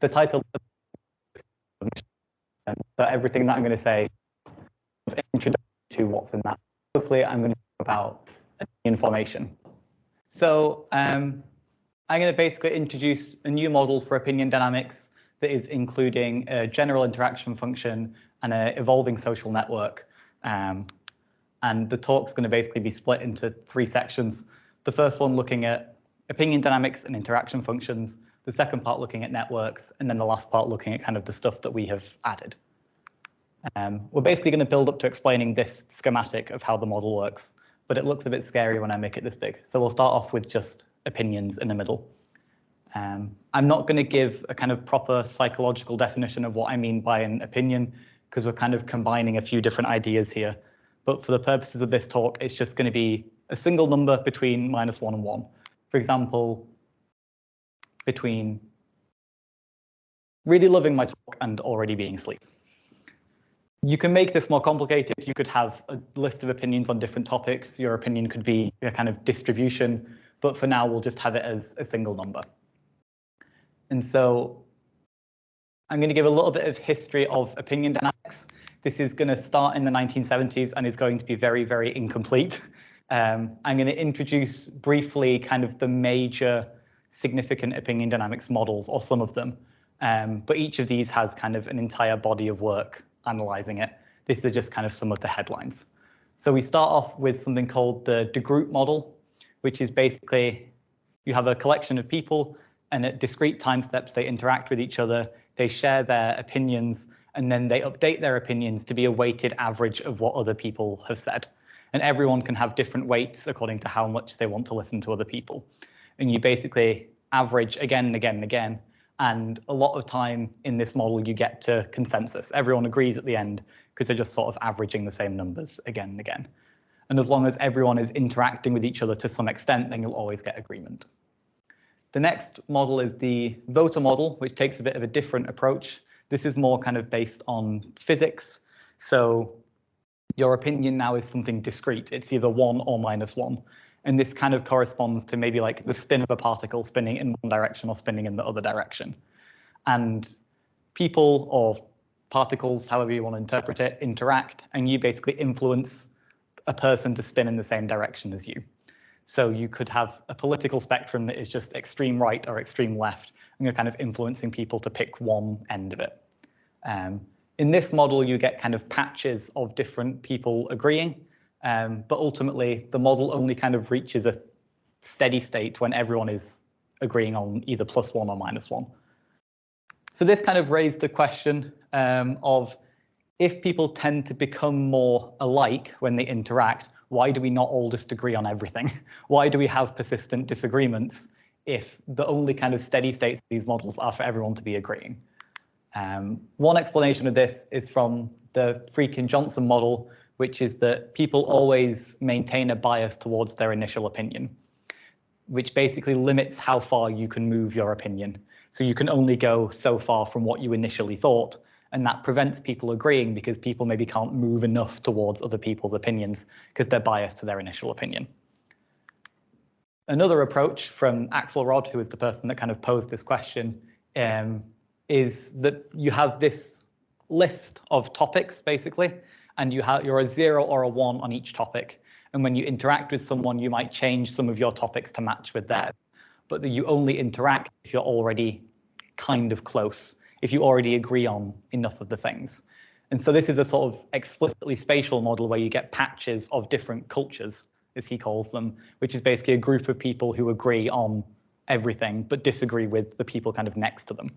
the title, so everything that I'm going to say is an introduction to what's in that. Mostly, I'm going to talk about opinion formation. So I'm going to basically introduce a new model for opinion dynamics that is including a general interaction function and an evolving social network. And the talk's going to basically be split into 3 sections. The first one looking at opinion dynamics and interaction functions, the second part looking at networks, and then the last part looking at kind of the stuff that we have added. We're basically going to build up to explaining this schematic of how the model works, but it looks a bit scary when I make it this big. So we'll start off with just opinions in the middle. I'm not going to give a kind of proper psychological definition of what I mean by an opinion, because we're kind of combining a few different ideas here. But for the purposes of this talk, it's just going to be a single number between -1 and 1. For example, between really loving my talk and already being asleep. You can make this more complicated. You could have a list of opinions on different topics. Your opinion could be a kind of distribution, but for now, we'll just have it as a single number. And so I'm going to give a little bit of history of opinion dynamics. This is going to start in the 1970s and is going to be very, very incomplete. I'm going to introduce briefly kind of the major significant opinion dynamics models, or some of them. But each of these has kind of an entire body of work analyzing it. These are just kind of some of the headlines. So we start off with something called the de Groot model, which is basically you have a collection of people and at discrete time steps they interact with each other, they share their opinions, and then they update their opinions to be a weighted average of what other people have said. And everyone can have different weights according to how much they want to listen to other people. And you basically average again and again and again. And a lot of time in this model, you get to consensus. Everyone agrees at the end because they're just sort of averaging the same numbers again and again. And as long as everyone is interacting with each other to some extent, then you'll always get agreement. The next model is the voter model, which takes a bit of a different approach. This is more kind of based on physics. So your opinion now is something discrete. It's either 1 or -1. And this kind of corresponds to maybe like the spin of a particle spinning in one direction or spinning in the other direction. And people or particles, however you want to interpret it, interact, and you basically influence a person to spin in the same direction as you. So you could have a political spectrum that is just extreme right or extreme left, and you're kind of influencing people to pick one end of it. In this model, you get kind of patches of different people agreeing, but ultimately the model only kind of reaches a steady state when everyone is agreeing on either +1 or -1. So this kind of raised the question of if people tend to become more alike when they interact, why do we not all just agree on everything? Why do we have persistent disagreements if the only kind of steady states of these models are for everyone to be agreeing? One explanation of this is from the Friedkin-Johnson model, which is that people always maintain a bias towards their initial opinion, which basically limits how far you can move your opinion. So you can only go so far from what you initially thought, and that prevents people agreeing because people maybe can't move enough towards other people's opinions because they're biased to their initial opinion. Another approach from Axelrod, who is the person that kind of posed this question, is that you have this list of topics, basically, and you're a 0 or a 1 on each topic. And when you interact with someone, you might change some of your topics to match with theirs, but that you only interact if you're already kind of close, if you already agree on enough of the things. And so this is a sort of explicitly spatial model where you get patches of different cultures, as he calls them, which is basically a group of people who agree on everything, but disagree with the people kind of next to them.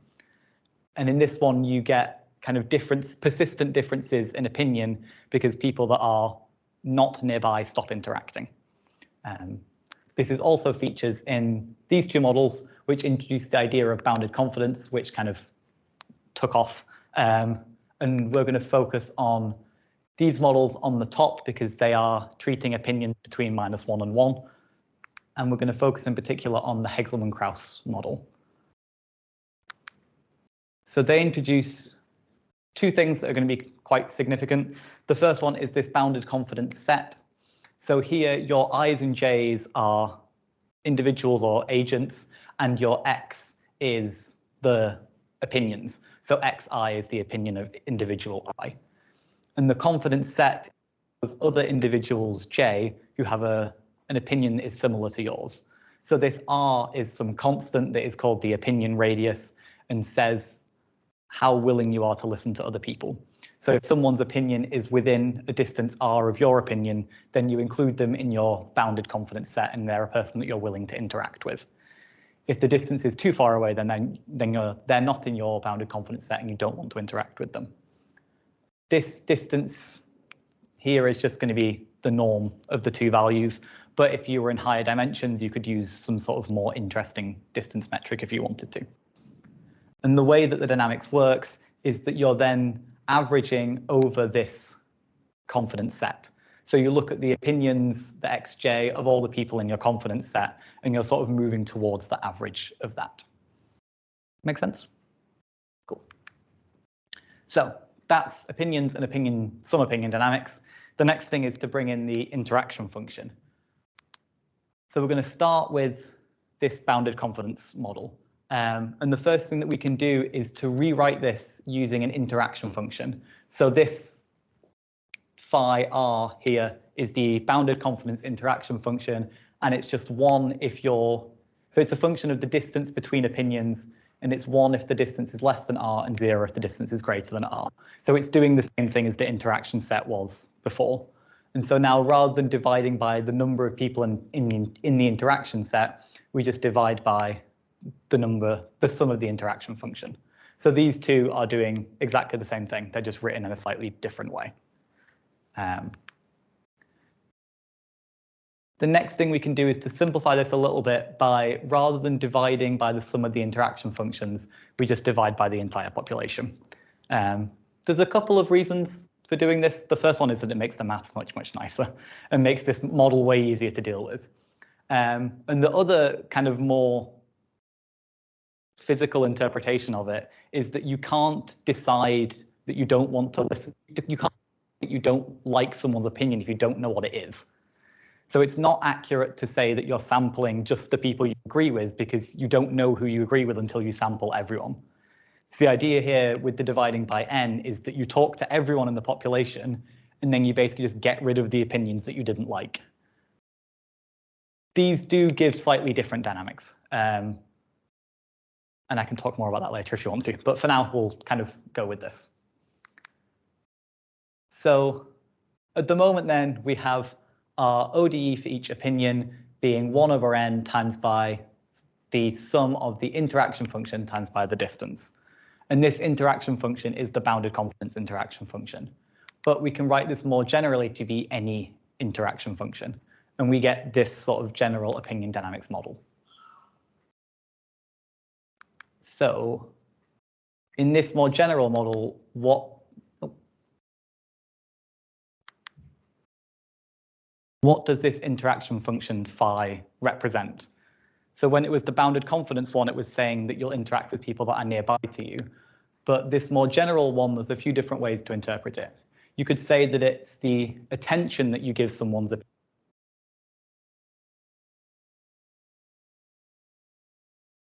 And in this one, you get kind of persistent differences in opinion because people that are not nearby stop interacting. This is also features in these two models, which introduced the idea of bounded confidence, which kind of took off. And we're going to focus on these models on the top because they are treating opinions between -1 and 1. And we're going to focus in particular on the Hegselmann-Krause model. So they introduce two things that are going to be quite significant. The first one is this bounded confidence set. So here your I's and J's are individuals or agents, and your X is the opinions. So xi is the opinion of individual I. And the confidence set is other individuals j who have an opinion that is similar to yours. So this r is some constant that is called the opinion radius and says how willing you are to listen to other people. So if someone's opinion is within a distance r of your opinion, then you include them in your bounded confidence set and they're a person that you're willing to interact with. If the distance is too far away, then they're not in your bounded confidence set and you don't want to interact with them. This distance here is just going to be the norm of the two values. But if you were in higher dimensions, you could use some sort of more interesting distance metric if you wanted to. And the way that the dynamics works is that you're then averaging over this confidence set. So you look at the opinions, the xj of all the people in your confidence set, and you're sort of moving towards the average of that. Make sense? Cool. So that's opinions and some opinion dynamics. The next thing is to bring in the interaction function. So we're going to start with this bounded confidence model. And the first thing that we can do is to rewrite this using an interaction function. So this phi r here is the bounded confidence interaction function, and it's just 1 if so it's a function of the distance between opinions, and it's 1 if the distance is less than r and 0 if the distance is greater than r. So it's doing the same thing as the interaction set was before. And so now rather than dividing by the number of people in the interaction set, we just divide by the sum of the interaction function. So these two are doing exactly the same thing. They're just written in a slightly different way. The next thing we can do is to simplify this a little bit by, rather than dividing by the sum of the interaction functions, we just divide by the entire population. There's a couple of reasons for doing this. The first one is that it makes the maths much, much nicer and makes this model way easier to deal with. And the other kind of more physical interpretation of it is that you can't decide that you don't want to listen. You can't that you don't like someone's opinion if you don't know what it is. So it's not accurate to say that you're sampling just the people you agree with because you don't know who you agree with until you sample everyone. So the idea here with the dividing by n is that you talk to everyone in the population and then you basically just get rid of the opinions that you didn't like. These do give slightly different dynamics. And I can talk more about that later if you want to, but for now, we'll kind of go with this. So at the moment then, we have our ODE for each opinion being 1 over n times by the sum of the interaction function times by the distance. And this interaction function is the bounded confidence interaction function. But we can write this more generally to be any interaction function. And we get this sort of general opinion dynamics model. So in this more general model, what does this interaction function phi represent? So when it was the bounded confidence one, it was saying that you'll interact with people that are nearby to you. But this more general one, there's a few different ways to interpret it. You could say that it's the attention that you give someone's opinion.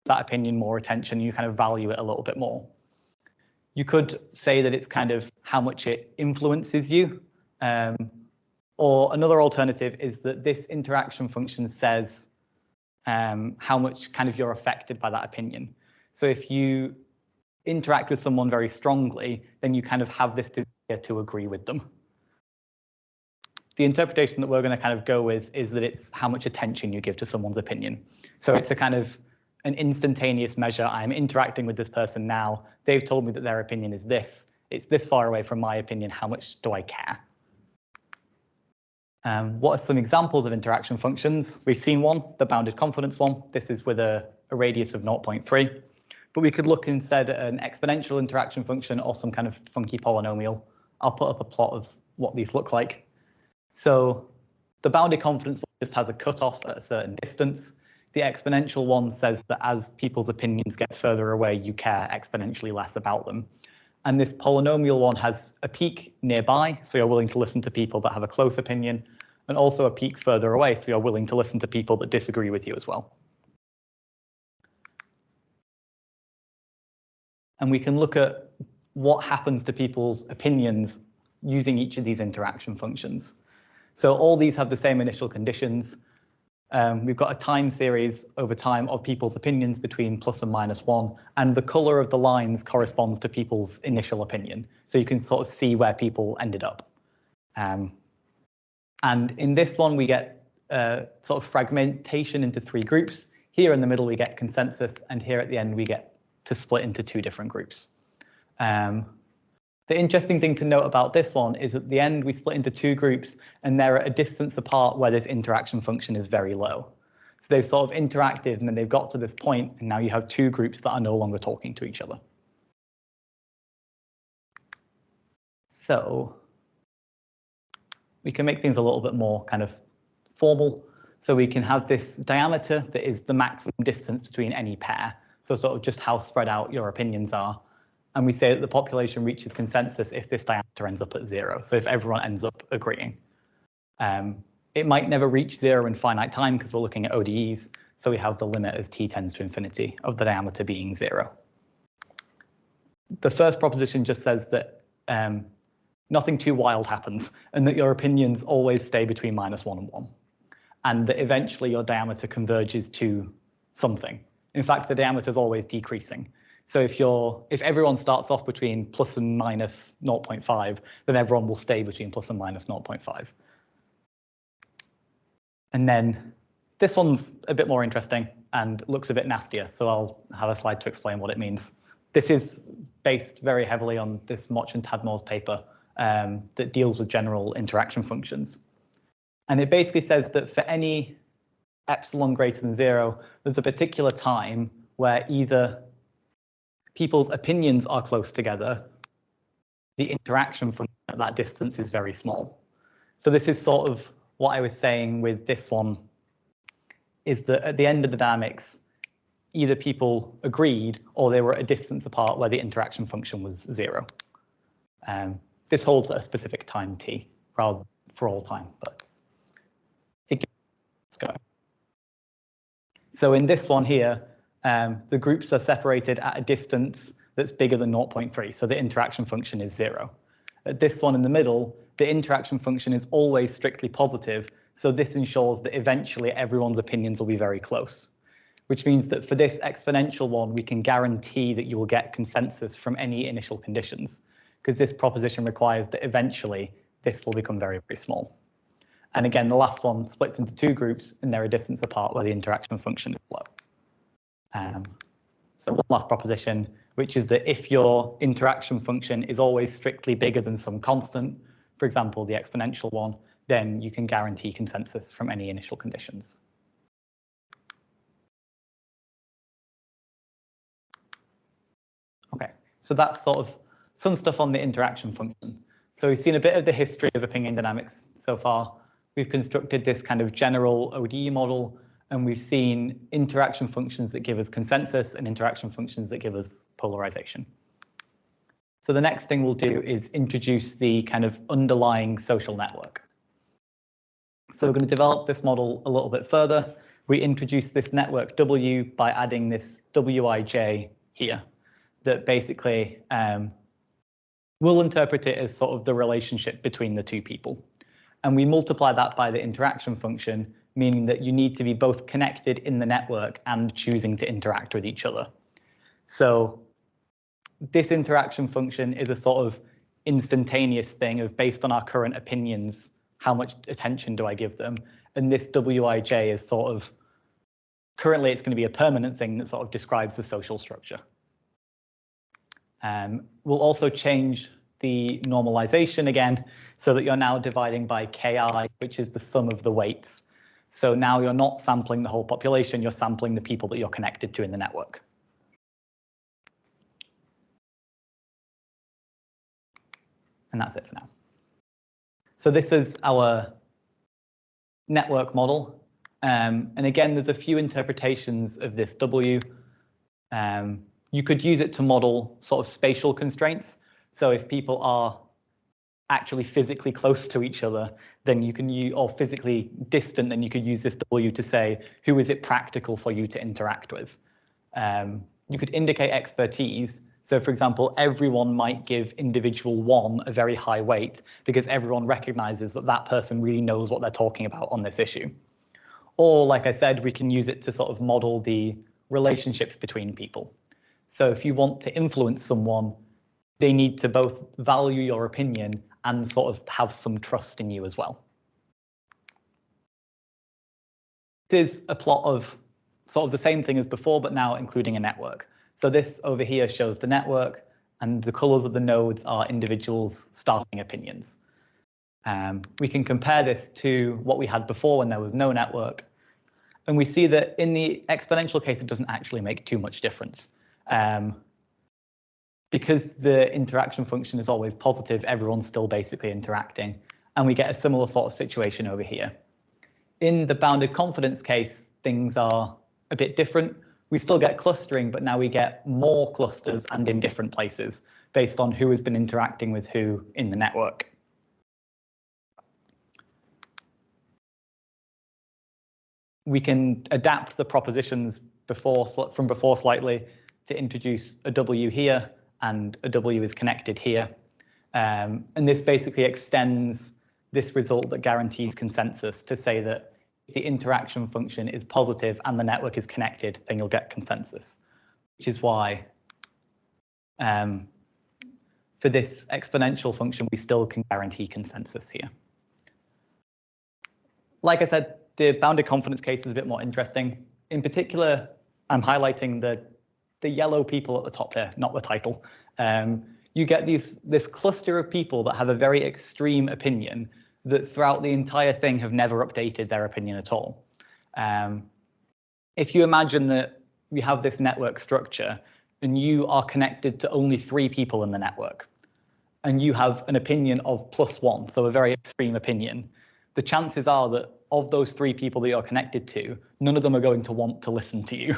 That opinion more attention, you kind of value it a little bit more. You could say that it's kind of how much it influences you. Or another alternative is that this interaction function says how much kind of you're affected by that opinion. So if you interact with someone very strongly, then you kind of have this desire to agree with them. The interpretation that we're going to kind of go with is that it's how much attention you give to someone's opinion. So it's a kind of an instantaneous measure. I'm interacting with this person now. They've told me that their opinion is this. It's this far away from my opinion. How much do I care? What are some examples of interaction functions? We've seen one, the bounded confidence one. This is with a radius of 0.3. But we could look instead at an exponential interaction function or some kind of funky polynomial. I'll put up a plot of what these look like. So the bounded confidence one just has a cutoff at a certain distance. The exponential one says that as people's opinions get further away, you care exponentially less about them. And this polynomial one has a peak nearby, so you're willing to listen to people that have a close opinion, and also a peak further away, so you're willing to listen to people that disagree with you as well. And we can look at what happens to people's opinions using each of these interaction functions. So all these have the same initial conditions. We've got a time series over time of people's opinions between plus and -1, and the color of the lines corresponds to people's initial opinion. So you can sort of see where people ended up. And in this one, we get sort of fragmentation into 3 groups. Here in the middle, we get consensus, and here at the end, we get to split into 2 different groups. The interesting thing to note about this one is at the end, we split into 2 groups, and they're at a distance apart where this interaction function is very low. So they've sort of interacted, and then they've got to this point, and now you have 2 groups that are no longer talking to each other. So we can make things a little bit more kind of formal. So we can have this diameter that is the maximum distance between any pair. So sort of just how spread out your opinions are. And we say that the population reaches consensus if this diameter ends up at 0. So if everyone ends up agreeing. It might never reach 0 in finite time because we're looking at ODEs. So we have the limit as t tends to infinity of the diameter being 0. The first proposition just says that nothing too wild happens and that your opinions always stay between -1 and 1. And that eventually your diameter converges to something. In fact, the diameter is always decreasing. So if everyone starts off between plus and minus 0.5, then everyone will stay between plus and minus 0.5. And then this one's a bit more interesting and looks a bit nastier. So I'll have a slide to explain what it means. This is based very heavily on this Moch and Tadmore's paper that deals with general interaction functions. And it basically says that for any epsilon greater than 0, there's a particular time where either people's opinions are close together, the interaction function at that distance is very small. So this is sort of what I was saying with this one, is that at the end of the dynamics, either people agreed or they were at a distance apart where the interaction function was 0. This holds at a specific time t, rather for all time, but let's go. So in this one here, the groups are separated at a distance that's bigger than 0.3, so the interaction function is 0. At this one in the middle, the interaction function is always strictly positive, so this ensures that eventually everyone's opinions will be very close, which means that for this exponential one, we can guarantee that you will get consensus from any initial conditions, because this proposition requires that eventually this will become very, very small. And again, the last one splits into 2 groups, and they're a distance apart where the interaction function is low. So one last proposition, which is that if your interaction function is always strictly bigger than some constant, for example, the exponential one, then you can guarantee consensus from any initial conditions. Okay, so that's sort of some stuff on the interaction function. So we've seen a bit of the history of opinion dynamics so far. We've constructed this kind of general ODE model, and we've seen interaction functions that give us consensus and interaction functions that give us polarization. So the next thing we'll do is introduce the kind of underlying social network. So we're going to develop this model a little bit further. We introduce this network W by adding this Wij here that basically we'll interpret it as sort of the relationship between the 2 people. And we multiply that by the interaction function, meaning that you need to be both connected in the network and choosing to interact with each other. So this interaction function is a sort of instantaneous thing of based on our current opinions, how much attention do I give them? And this Wij is sort of, currently it's going to be a permanent thing that sort of describes the social structure. We'll also change the normalization again, so that you're now dividing by Ki, which is the sum of the weights. So now you're not sampling the whole population, you're sampling the people that you're connected to in the network. And that's it for now. So this is our network model. And again, there's a few interpretations of this W. You could use it to model sort of spatial constraints. So if people are actually physically close to each other, then you can use, or physically distant, then you could use this W to say, who is it practical for you to interact with? You could indicate expertise. So for example, everyone might give individual 1 a very high weight because everyone recognizes that that person really knows what they're talking about on this issue. Or like I said, we can use it to sort of model the relationships between people. So if you want to influence someone, they need to both value your opinion and sort of have some trust in you as well. This is a plot of sort of the same thing as before, but now including a network. So this over here shows the network, and the colors of the nodes are individuals' starting opinions. We can compare this to what we had before when there was no network. And we see that in the exponential case, it doesn't actually make too much difference. Because the interaction function is always positive, everyone's still basically interacting. And we get a similar sort of situation over here. In the bounded confidence case, things are a bit different. We still get clustering, but now we get more clusters and in different places based on who has been interacting with who in the network. We can adapt the propositions from before slightly to introduce a W here and a W is connected here. And this basically extends this result that guarantees consensus to say that if the interaction function is positive and the network is connected, then you'll get consensus, which is why for this exponential function, we still can guarantee consensus here. Like I said, the bounded confidence case is a bit more interesting. In particular, I'm highlighting the yellow people at the top there, not the title. You get this cluster of people that have a very extreme opinion that throughout the entire thing have never updated their opinion at all. If you imagine that we have this network structure and you are connected to only 3 people in the network, and you have an opinion of +1, so a very extreme opinion, the chances are that of those 3 people that you're connected to, none of them are going to want to listen to you.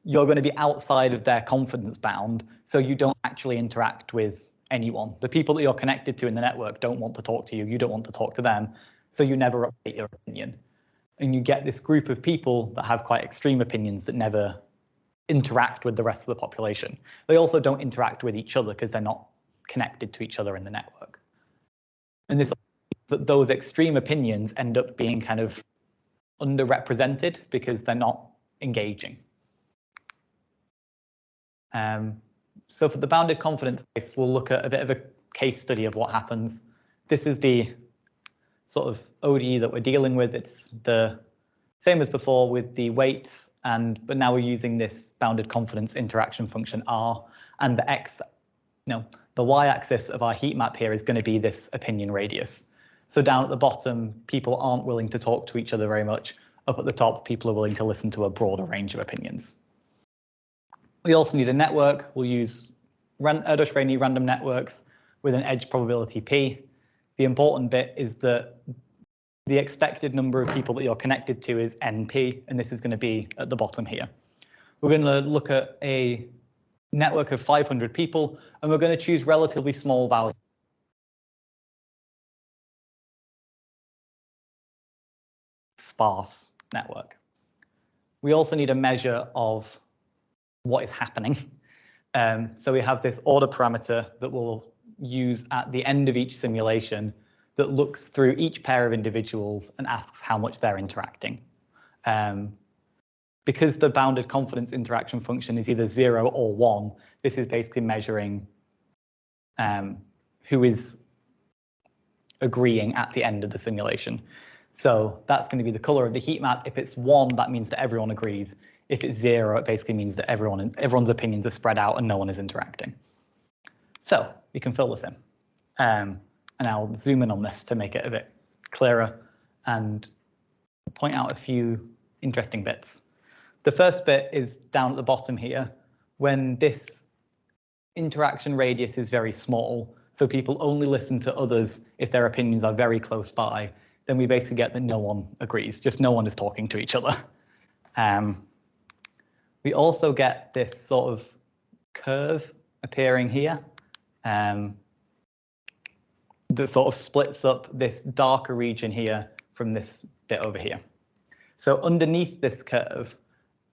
You're going to be outside of their confidence bound, so you don't actually interact with anyone. The people that you're connected to in the network don't want to talk to you, you don't want to talk to them, so you never update your opinion. And you get this group of people that have quite extreme opinions that never interact with the rest of the population. They also don't interact with each other because they're not connected to each other in the network. And this that those extreme opinions end up being kind of underrepresented because they're not engaging. So for the bounded confidence case, we'll look at a bit of a case study of what happens. This is the sort of ODE that we're dealing with. It's the same as before with the weights, but now we're using this bounded confidence interaction function R, and the y-axis of our heat map here is going to be this opinion radius. So down at the bottom, people aren't willing to talk to each other very much. Up at the top, people are willing to listen to a broader range of opinions. We also need a network. We'll use Erdős-Rényi random networks with an edge probability P. The important bit is that the expected number of people that you're connected to is NP, and this is going to be at the bottom here. We're going to look at a network of 500 people, and we're going to choose relatively small values. Sparse network. We also need a measure of what is happening. So we have this order parameter that we'll use at the end of each simulation that looks through each pair of individuals and asks how much they're interacting. Because the bounded confidence interaction function is either 0 or 1, this is basically measuring who is agreeing at the end of the simulation. So that's going to be the color of the heat map. If it's 1, that means that everyone agrees. If it's 0, it basically means that everyone's opinions are spread out and no one is interacting. So we can fill this in. And I'll zoom in on this to make it a bit clearer and point out a few interesting bits. The first bit is down at the bottom here. When this interaction radius is very small, so people only listen to others if their opinions are very close by, then we basically get that no one agrees, just no one is talking to each other. We also get this sort of curve appearing here that sort of splits up this darker region here from this bit over here. So underneath this curve,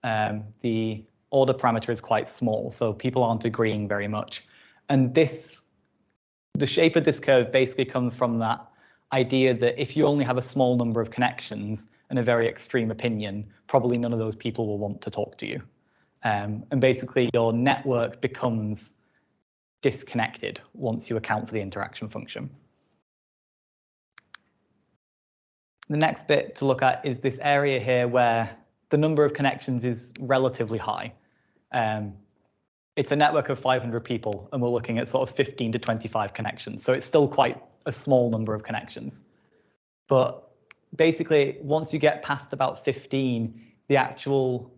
the order parameter is quite small, so people aren't agreeing very much. And the shape of this curve basically comes from that idea that if you only have a small number of connections and a very extreme opinion, probably none of those people will want to talk to you. And basically your network becomes disconnected once you account for the interaction function. The next bit to look at is this area here where the number of connections is relatively high. It's a network of 500 people, and we're looking at sort of 15 to 25 connections. So it's still quite a small number of connections. But basically, once you get past about 15, the actual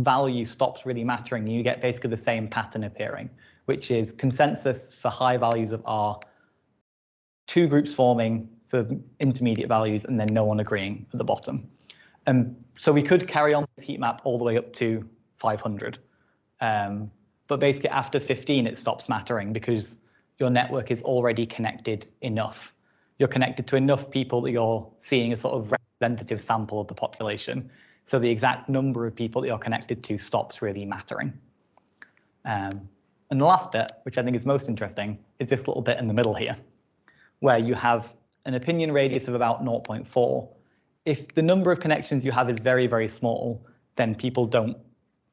value stops really mattering, and you get basically the same pattern appearing, which is consensus for high values of R, two groups forming for intermediate values, and then no one agreeing at the bottom. So we could carry on this heat map all the way up to 500. But basically after 15, it stops mattering because your network is already connected enough. You're connected to enough people that you're seeing a sort of representative sample of the population. So the exact number of people that you're connected to stops really mattering. And the last bit, which I think is most interesting, is this little bit in the middle here, where you have an opinion radius of about 0.4. If the number of connections you have is very, very small, then people don't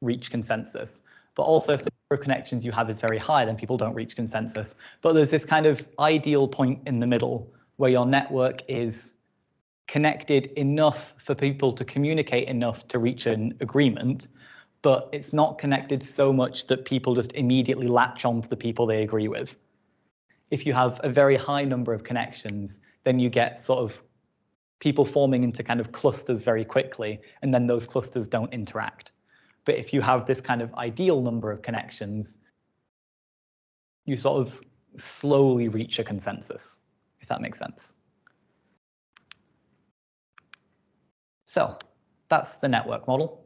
reach consensus. But also if the number of connections you have is very high, then people don't reach consensus. But there's this kind of ideal point in the middle where your network is connected enough for people to communicate enough to reach an agreement, but it's not connected so much that people just immediately latch on to the people they agree with. If you have a very high number of connections, then you get sort of people forming into kind of clusters very quickly, and then those clusters don't interact. But if you have this kind of ideal number of connections, you sort of slowly reach a consensus, if that makes sense. So that's the network model.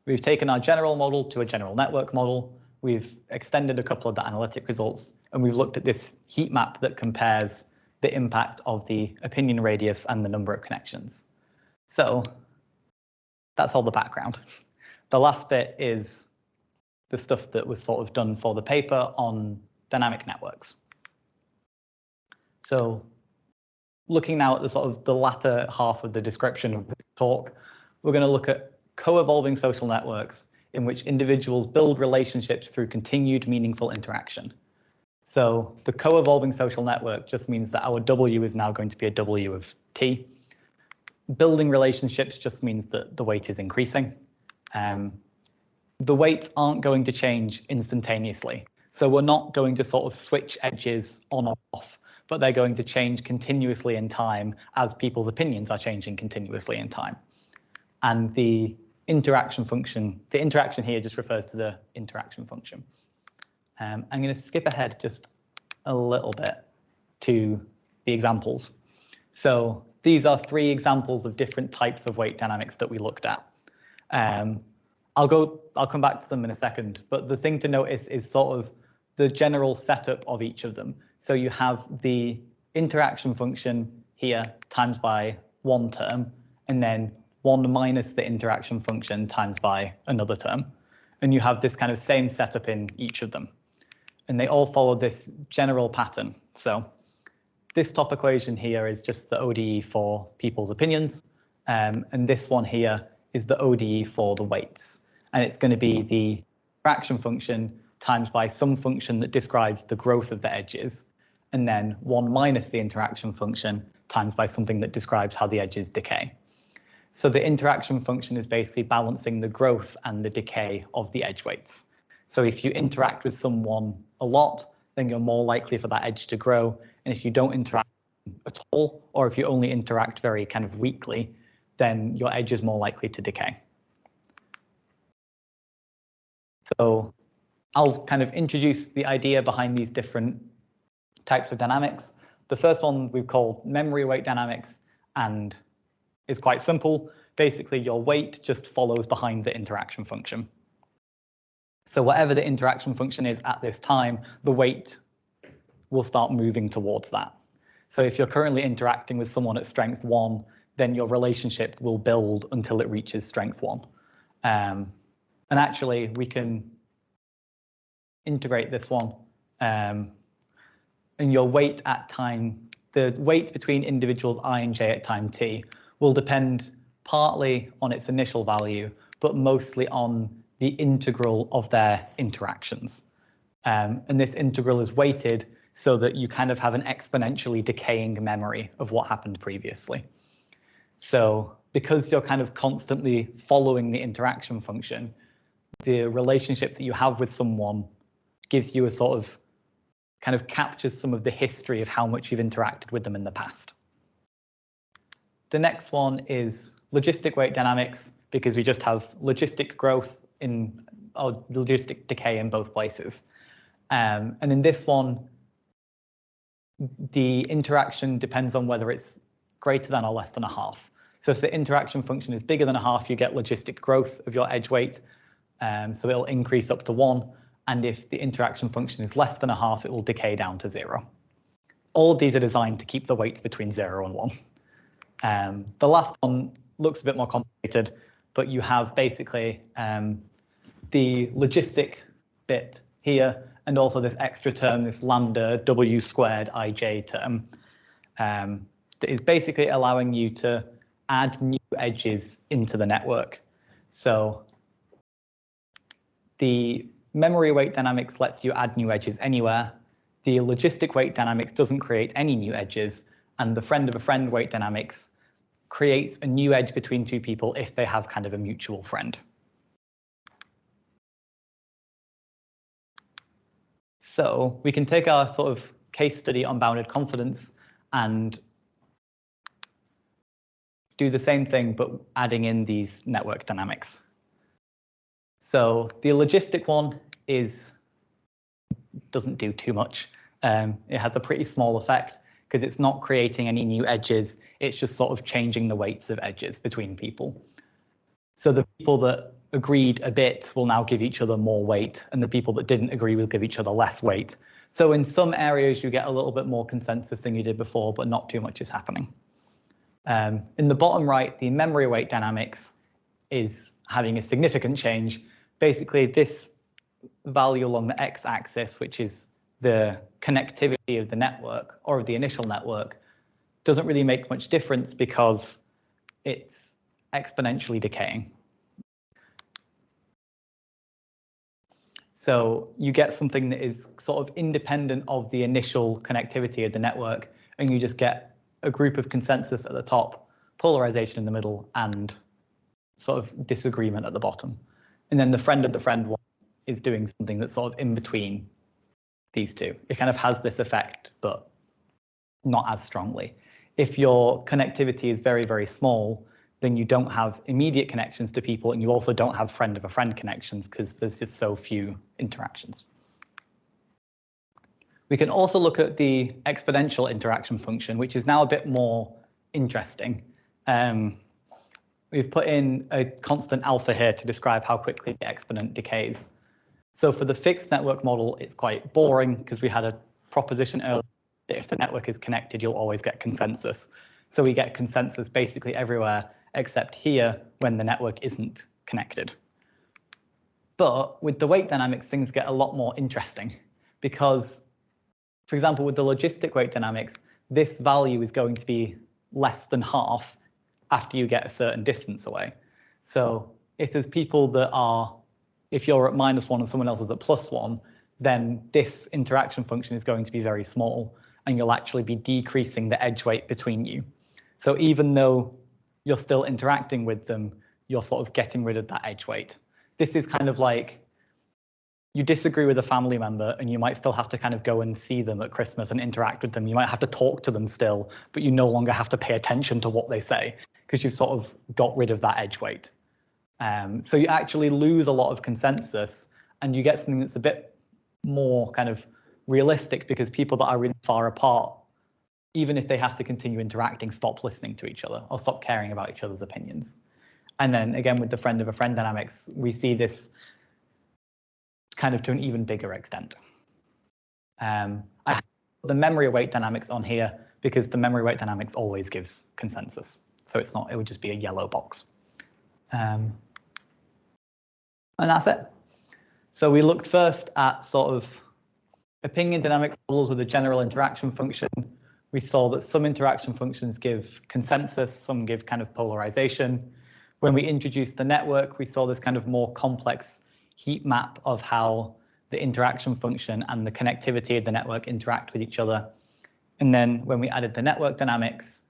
We've taken our general model to a general network model. We've extended a couple of the analytic results, and we've looked at this heat map that compares the impact of the opinion radius and the number of connections. So that's all the background. The last bit is the stuff that was sort of done for the paper on dynamic networks. So looking now at the sort of the latter half of the description of this talk, we're going to look at co-evolving social networks in which individuals build relationships through continued meaningful interaction. So the co-evolving social network just means that our W is now going to be a W of T. Building relationships just means that the weight is increasing. The weights aren't going to change instantaneously. So we're not going to sort of switch edges on or off, but they're going to change continuously in time as people's opinions are changing continuously in time. And the interaction function, the interaction here just refers to the interaction function. I'm going to skip ahead just a little bit to the examples. So these are three examples of different types of weight dynamics that we looked at. I'll come back to them in a second, but the thing to notice is sort of the general setup of each of them. So you have the interaction function here times by one term, and then 1 minus the interaction function times by another term. And you have this kind of same setup in each of them. And they all follow this general pattern. So this top equation here is just the ODE for people's opinions. And this one here is the ODE for the weights. And it's going to be the interaction function times by some function that describes the growth of the edges, and then 1 minus the interaction function times by something that describes how the edges decay. So the interaction function is basically balancing the growth and the decay of the edge weights. So if you interact with someone a lot, then you're more likely for that edge to grow. And if you don't interact at all, or if you only interact very kind of weakly, then your edge is more likely to decay. So I'll kind of introduce the idea behind these different types of dynamics. The first one we've called memory weight dynamics, and is quite simple. Basically, your weight just follows behind the interaction function. So whatever the interaction function is at this time, the weight will start moving towards that. So if you're currently interacting with someone at strength 1, then your relationship will build until it reaches strength 1. And actually, we can integrate this one. And your weight at time, the weight between individuals I and j at time t will depend partly on its initial value, but mostly on the integral of their interactions. And this integral is weighted so that you kind of have an exponentially decaying memory of what happened previously. So because you're kind of constantly following the interaction function, the relationship that you have with someone gives you a sort of kind of captures some of the history of how much you've interacted with them in the past. The next one is logistic weight dynamics, because we just have logistic growth or logistic decay in both places. And in this one, the interaction depends on whether it's greater than or less than a half. So if the interaction function is bigger than a half, you get logistic growth of your edge weight. So it'll increase up to 1. And if the interaction function is less than a half, it will decay down to 0. All of these are designed to keep the weights between 0 and 1. The last one looks a bit more complicated, but you have basically the logistic bit here, and also this extra term, this lambda w squared ij term, that is basically allowing you to add new edges into the network. So the memory weight dynamics lets you add new edges anywhere. The logistic weight dynamics doesn't create any new edges, and the friend of a friend weight dynamics creates a new edge between two people if they have kind of a mutual friend. So we can take our sort of case study on bounded confidence and do the same thing, but adding in these network dynamics. So the logistic one doesn't do too much. It has a pretty small effect because it's not creating any new edges. It's just sort of changing the weights of edges between people. So the people that agreed a bit will now give each other more weight, and the people that didn't agree will give each other less weight. So in some areas, you get a little bit more consensus than you did before, but not too much is happening. In the bottom right, the memory weight dynamics is having a significant change. Basically, this value along the x-axis, which is the connectivity of the network or of the initial network, doesn't really make much difference because it's exponentially decaying. So you get something that is sort of independent of the initial connectivity of the network, and you just get a group of consensus at the top, polarization in the middle, and sort of disagreement at the bottom. And then the friend of the friend one is doing something that's sort of in between these two. It kind of has this effect, but not as strongly. If your connectivity is very, very small, then you don't have immediate connections to people, and you also don't have friend of a friend connections because there's just so few interactions. We can also look at the exponential interaction function, which is now a bit more interesting. We've put in a constant alpha here to describe how quickly the exponent decays. So for the fixed network model, it's quite boring because we had a proposition earlier that if the network is connected, you'll always get consensus. So we get consensus basically everywhere except here when the network isn't connected. But with the weight dynamics, things get a lot more interesting because, for example, with the logistic weight dynamics, this value is going to be less than half after you get a certain distance away. So if there's people that are, if you're at -1 and someone else is at +1, then this interaction function is going to be very small, and you'll actually be decreasing the edge weight between you. So even though you're still interacting with them, you're sort of getting rid of that edge weight. This is kind of like you disagree with a family member and you might still have to kind of go and see them at Christmas and interact with them. You might have to talk to them still, but you no longer have to pay attention to what they say because you've sort of got rid of that edge weight. So you actually lose a lot of consensus and you get something that's a bit more kind of realistic because people that are really far apart, even if they have to continue interacting, stop listening to each other or stop caring about each other's opinions. And then again, with the friend of a friend dynamics, we see this kind of to an even bigger extent. I have the memory weight dynamics on here because the memory weight dynamics always gives consensus. So it's not, it would just be a yellow box. And that's it. So we looked first at sort of opinion dynamics models with a general interaction function. We saw that some interaction functions give consensus, some give kind of polarization. When we introduced the network, we saw this kind of more complex heat map of how the interaction function and the connectivity of the network interact with each other. And then when we added the network dynamics,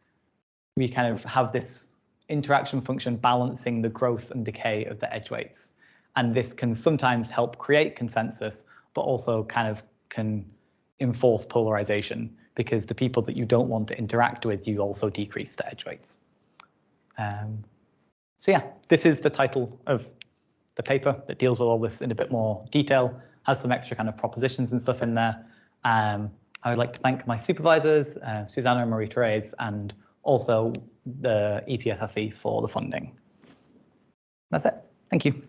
we kind of have this interaction function balancing the growth and decay of the edge weights. And this can sometimes help create consensus, but also kind of can enforce polarization, because the people that you don't want to interact with, you also decrease the edge weights. So yeah, this is the title of the paper that deals with all this in a bit more detail, has some extra kind of propositions and stuff in there. I would like to thank my supervisors, Susanna and Marie-Therese, and also the EPSSE for the funding. That's it. Thank you.